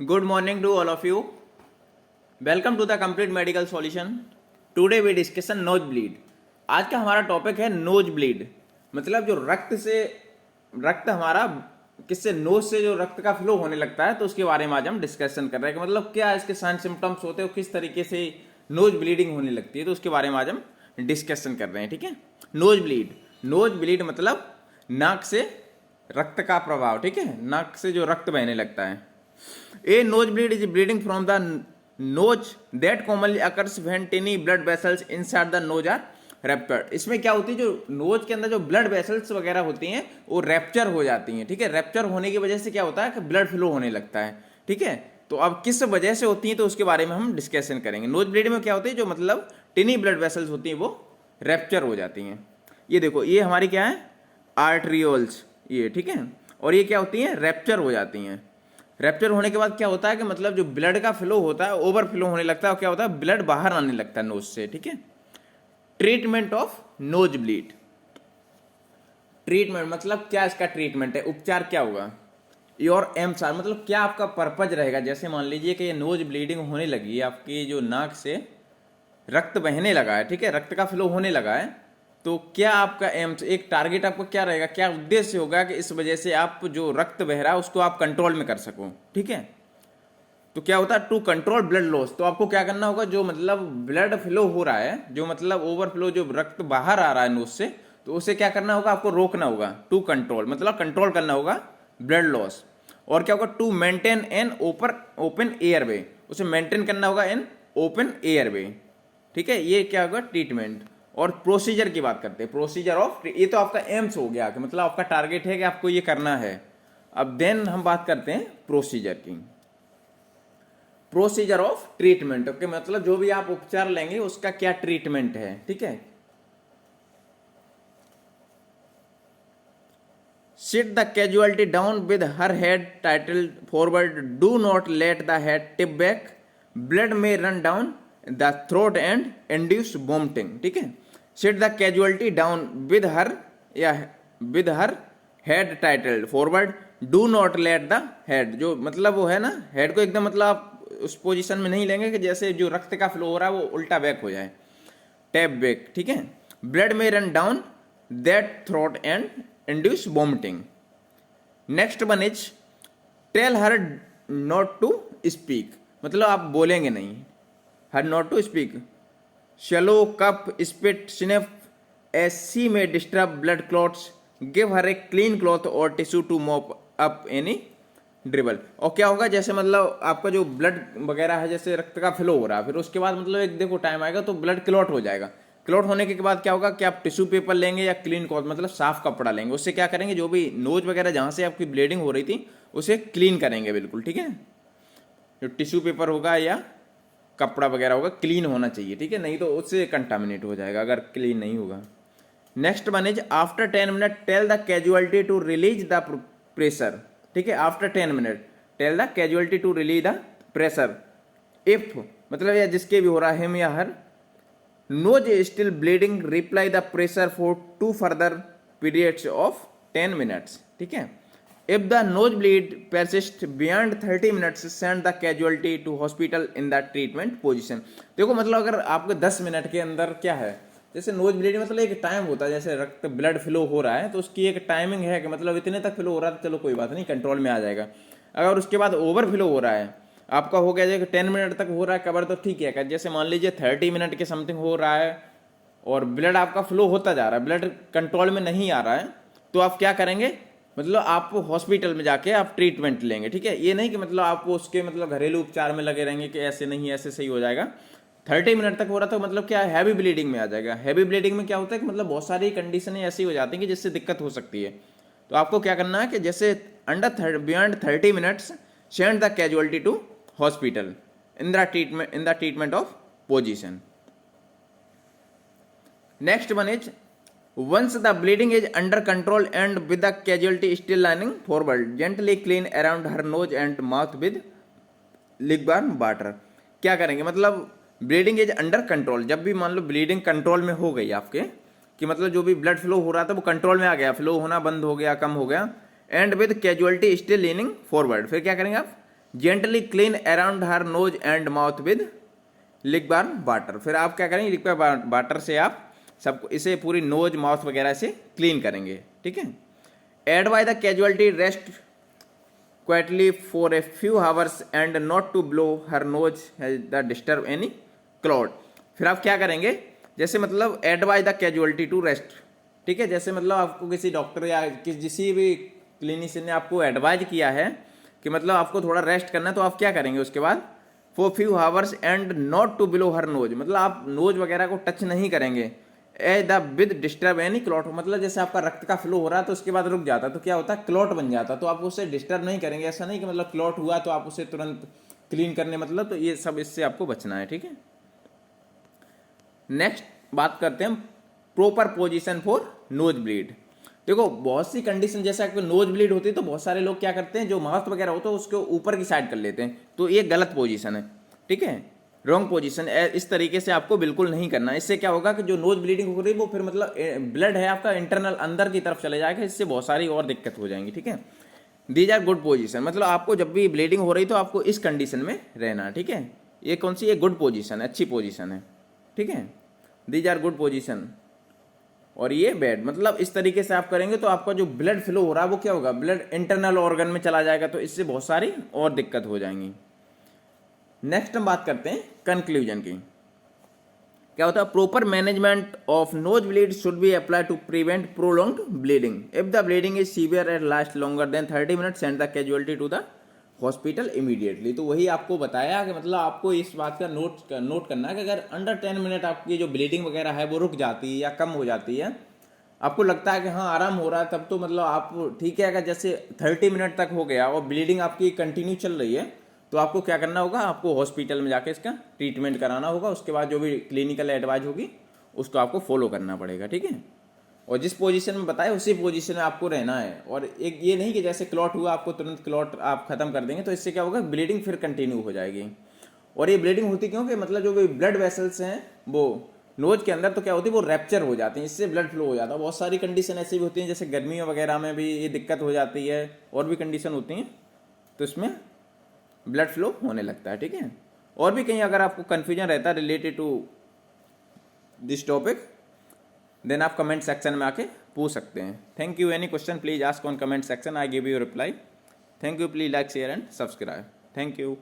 Good morning to all of you. Welcome to the complete medical solution. Today we discussion nose bleed. आज का हमारा topic है nose bleed, मतलब जो रक्त हमारा किससे नोज से जो रक्त का फ्लो होने लगता है, तो उसके बारे में आज हम डिस्कशन कर रहे हैं कि मतलब क्या इसके साइन सिम्टम्स होते हैं, किस तरीके से नोज ब्लीडिंग होने लगती है, तो उसके बारे में आज हम डिस्कशन कर रहे हैं। ठीक है, नोज ब्लीड मतलब नाक से रक्त का प्रभाव। ठीक है, नाक से जो रक्त बहने लगता है। A nosebleed is bleeding from the nose that commonly occurs when tiny blood vessels inside the nose are ruptured. इसमें क्या होती है, जो नोज के अंदर जो ब्लड वेसल्स वगैरह होती हैं वो रैप्चर हो जाती हैं। ठीक है, रैप्चर होने की वजह से क्या होता है कि ब्लड फ्लो होने लगता है। ठीक है, तो अब किस वजह से होती है तो उसके बारे में हम डिस्कशन करेंगे। नोज ब्लीड में क्या होती है, जो मतलब टिनी ब्लड वेसल्स होती हैं वो रैप्चर हो जाती हैं। ये देखो, ये हमारी क्या है, आर्टरियोल्स, ये ठीक है, और ये क्या होती हैं, रैप्चर हो जाती हैं। रैप्चर होने के बाद क्या होता है कि मतलब जो ब्लड का फ्लो होता है ओवरफ्लो होने लगता है, और क्या होता है, ब्लड बाहर आने लगता है नोज से। ठीक है, treatment of nose bleed. Treatment मतलब क्या, इसका ट्रीटमेंट है, उपचार क्या होगा। योर एम्स आर मतलब क्या आपका पर्पज रहेगा। जैसे मान लीजिए कि ये नोज ब्लीडिंग होने लगी, आपकी जो नाक से रक्त बहने लगा है, ठीक है, रक्त का फ्लो होने लगा है, तो क्या आपका एम्स, एक टारगेट आपका क्या रहेगा, क्या उद्देश्य होगा कि इस वजह से आप जो रक्त बह रहा है उसको आप कंट्रोल में कर सको। ठीक है, तो क्या होता है, टू कंट्रोल ब्लड लॉस, तो आपको क्या करना होगा, जो मतलब ब्लड फ्लो हो रहा है, जो मतलब ओवरफ्लो, जो रक्त बाहर आ रहा है नोज से, तो उसे क्या करना होगा, आपको रोकना होगा। टू कंट्रोल मतलब कंट्रोल करना होगा ब्लड लॉस। और क्या होगा, to maintain an open airway, उसे मेंटेन करना होगा इन ओपन एयर वे। ठीक है, ये क्या होगा, ट्रीटमेंट। और प्रोसीजर की बात करते हैं, प्रोसीजर ऑफ, ये तो आपका एम्स हो गया कि मतलब आपका टारगेट है कि आपको ये करना है। अब देन हम बात करते हैं प्रोसीजर की, प्रोसीजर ऑफ ट्रीटमेंट। ओके, मतलब जो भी आप उपचार लेंगे उसका क्या ट्रीटमेंट है। ठीक है, sit the casualty down with her head tilted forward, do not let the head tip back, blood में run down the throat and induce vomiting. ठीक है, sit the casualty down with her head tilted forward, do not let the head, जो मतलब वो है ना, head को एकदम मतलब आप उस पोजीशन में नहीं लेंगे कि जैसे जो रक्त का फ्लो हो रहा है वो उल्टा बैक हो जाए, टैप बैक। ठीक है, ब्लड में run down that throat and induce vomiting. Next one is tell her not to speak, मतलब आप बोलेंगे नहीं, her not to speak. Swallow cough spit sniff as she may disturb blood clots, give her a clean cloth और tissue to mop up any dribble. और क्या होगा, जैसे मतलब आपका जो ब्लड वगैरह है, जैसे रक्त का फ्लो हो रहा है, फिर उसके बाद मतलब एक देखो टाइम आएगा तो ब्लड क्लॉट हो जाएगा। क्लॉट होने के बाद क्या होगा कि आप टिश्यू पेपर लेंगे या क्लीन क्लॉथ मतलब साफ कपड़ा लेंगे, उससे क्या करेंगे, जो भी नोज वगैरह जहाँ से आपकी ब्लीडिंग हो रही थी उसे क्लीन करेंगे बिल्कुल। ठीक है, जो टिश्यू पेपर होगा या कपड़ा वगैरह होगा क्लीन होना चाहिए। ठीक है, नहीं तो उससे कंटामिनेट हो जाएगा अगर क्लीन नहीं होगा। Next one is after 10 minute tell the casualty to release the pressure. ठीक है, after 10 minute tell the casualty to release the pressure, if मतलब या जिसके भी हो रहा है, हिम या her, nose still bleeding reapply the pressure for 2 further periods of 10 minutes. ठीक है, if the nosebleed persists beyond 30 minutes send the casualty to hospital in the treatment position। देखो मतलब अगर आपको 10 मिनट के अंदर क्या है, जैसे नोज ब्लीडिंग मतलब एक टाइम होता है, जैसे रक्त ब्लड फ्लो हो रहा है तो उसकी एक टाइमिंग है कि मतलब इतने तक फ्लो हो रहा है तो चलो कोई बात नहीं, कंट्रोल में आ जाएगा। अगर उसके बाद ओवर फ्लो हो रहा है, आपका हो गया जैसे 10 मिनट तक हो रहा है कवर, तो ठीक है। जैसे मान लीजिए 30 मिनट के समथिंग हो रहा है और ब्लड आपका फ्लो होता जा रहा है, ब्लड कंट्रोल में नहीं आ रहा है, तो आप क्या करेंगे, मतलब आप हॉस्पिटल में जाके आप ट्रीटमेंट लेंगे। ठीक है, ये नहीं कि मतलब आप उसके मतलब घरेलू उपचार में लगे रहेंगे कि ऐसे नहीं ऐसे सही हो जाएगा। 30 मिनट तक हो रहा था मतलब क्या, हैवी ब्लीडिंग में आ जाएगा। हैवी ब्लीडिंग में क्या होता है कि मतलब बहुत सारी कंडीशनें ऐसी हो जाती हैं कि जिससे दिक्कत हो सकती है। तो आपको क्या करना है कि जैसे beyond 30 minutes send the casualty to hospital in the treatment of position. Next one is once the bleeding is under control and with the casualty still lining forward, gently clean around her nose and mouth with lukewarm water। क्या करेंगे, मतलब bleeding is under control, जब भी मान लो bleeding control में हो गई आपके, कि मतलब जो भी ब्लड फ्लो हो रहा था वो कंट्रोल में आ गया, फ्लो होना बंद हो गया, कम हो गया, and with casualty still leaning forward, फिर क्या करेंगे आप, gently clean around her nose and mouth with lukewarm water. फिर आप क्या करेंगे, लिक्वार्म वाटर से आप सबको इसे पूरी नोज माउथ वगैरह से क्लीन करेंगे, ठीक है। Advise the casualty rest quietly for a few hours and not to blow her nose has the disturb any clot. फिर आप क्या करेंगे, जैसे मतलब advise the casualty to rest, ठीक है। जैसे मतलब आपको किसी डॉक्टर या किसी भी क्लिनिशियन ने आपको एडवाइज किया है कि मतलब आपको थोड़ा रेस्ट करना है, तो आप क्या करेंगे उसके बाद, for few hours and not to blow her nose, मतलब आप नोज वगैरह को टच नहीं करेंगे। A the with disturb any clot, मतलब जैसे आपका रक्त का फ्लो हो रहा है तो उसके बाद रुक जाता तो क्या होता है, क्लॉट बन जाता, तो आप उसे डिस्टर्ब नहीं करेंगे। ऐसा नहीं कि मतलब क्लॉट हुआ तो आप उसे तुरंत क्लीन करने, मतलब तो ये सब इससे आपको बचना है, ठीक है। नेक्स्ट बात करते हैं proper position for nose bleed. देखो बहुत सी कंडीशन, जैसे आपको नोज ब्लीड होती है तो बहुत सारे लोग क्या करते हैं, जो माउथ वगैरह होता है उसके ऊपर की साइड कर लेते हैं, तो ये गलत पोजीशन है, ठीक है, रॉन्ग पोजीशन। इस तरीके से आपको बिल्कुल नहीं करना। इससे क्या होगा कि जो नोज ब्लीडिंग हो रही है वो फिर मतलब ब्लड है आपका इंटरनल अंदर की तरफ चले जाएगा, इससे बहुत सारी और दिक्कत हो जाएंगी, ठीक है। दीज आर गुड पोजीशन, मतलब आपको जब भी ब्लीडिंग हो रही तो आपको इस कंडीशन में रहना, ठीक है। ये कौन सी, ये गुड पोजीशन है, अच्छी पोजीशन है, ठीक है। दीज आर गुड पोजीशन, और ये बैड, मतलब इस तरीके से आप करेंगे तो आपका जो ब्लड फ्लो हो रहा है वो क्या होगा, ब्लड इंटरनल ऑर्गन में चला जाएगा, तो इससे बहुत सारी और दिक्कत हो जाएंगी। नेक्स्ट हम बात करते हैं कंक्लूजन की। क्या होता है, proper management of nose bleed should be apply to prevent prolonged bleeding. If the bleeding is severe and last longer than 30 minutes send the casualty to the hospital immediately. तो वही आपको बताया कि मतलब आपको इस बात का नोट करना है कि अगर अंडर 10 मिनट आपकी जो ब्लीडिंग वगैरह है वो रुक जाती है या कम हो जाती है, आपको लगता है कि हाँ आराम हो रहा है, तब तो मतलब आप ठीक है। अगर जैसे 30 मिनट तक हो गया और ब्लीडिंग आपकी कंटिन्यू चल रही है, तो आपको क्या करना होगा, आपको हॉस्पिटल में जाके इसका ट्रीटमेंट कराना होगा। उसके बाद जो भी क्लिनिकल एडवाइस होगी उसको आपको फॉलो करना पड़ेगा, ठीक है। और जिस पोजीशन में बताया उसी पोजीशन में आपको रहना है। और एक ये नहीं कि जैसे क्लॉट हुआ आपको तुरंत क्लॉट आप खत्म कर देंगे, तो इससे क्या होगा, ब्लीडिंग फिर कंटिन्यू हो जाएगी। और ये ब्लीडिंग होती क्यों कि मतलब जो भी ब्लड वेसल्स हैं वो नोज के अंदर, तो क्या होती है, वो रैप्चर हो जाती हैं, इससे ब्लड फ्लो हो जाता है। बहुत सारी कंडीशन ऐसी भी होती हैं, जैसे गर्मियों वगैरह में भी ये दिक्कत हो जाती है, और भी कंडीशन होती हैं, तो इसमें ब्लड फ्लो होने लगता है, ठीक है। और भी कहीं अगर आपको कन्फ्यूजन रहता है related to this topic, then आप कमेंट सेक्शन में आके पूछ सकते हैं। Thank you. Any question please ask on comment section, I give you reply. Thank you. Please like share and subscribe. Thank you.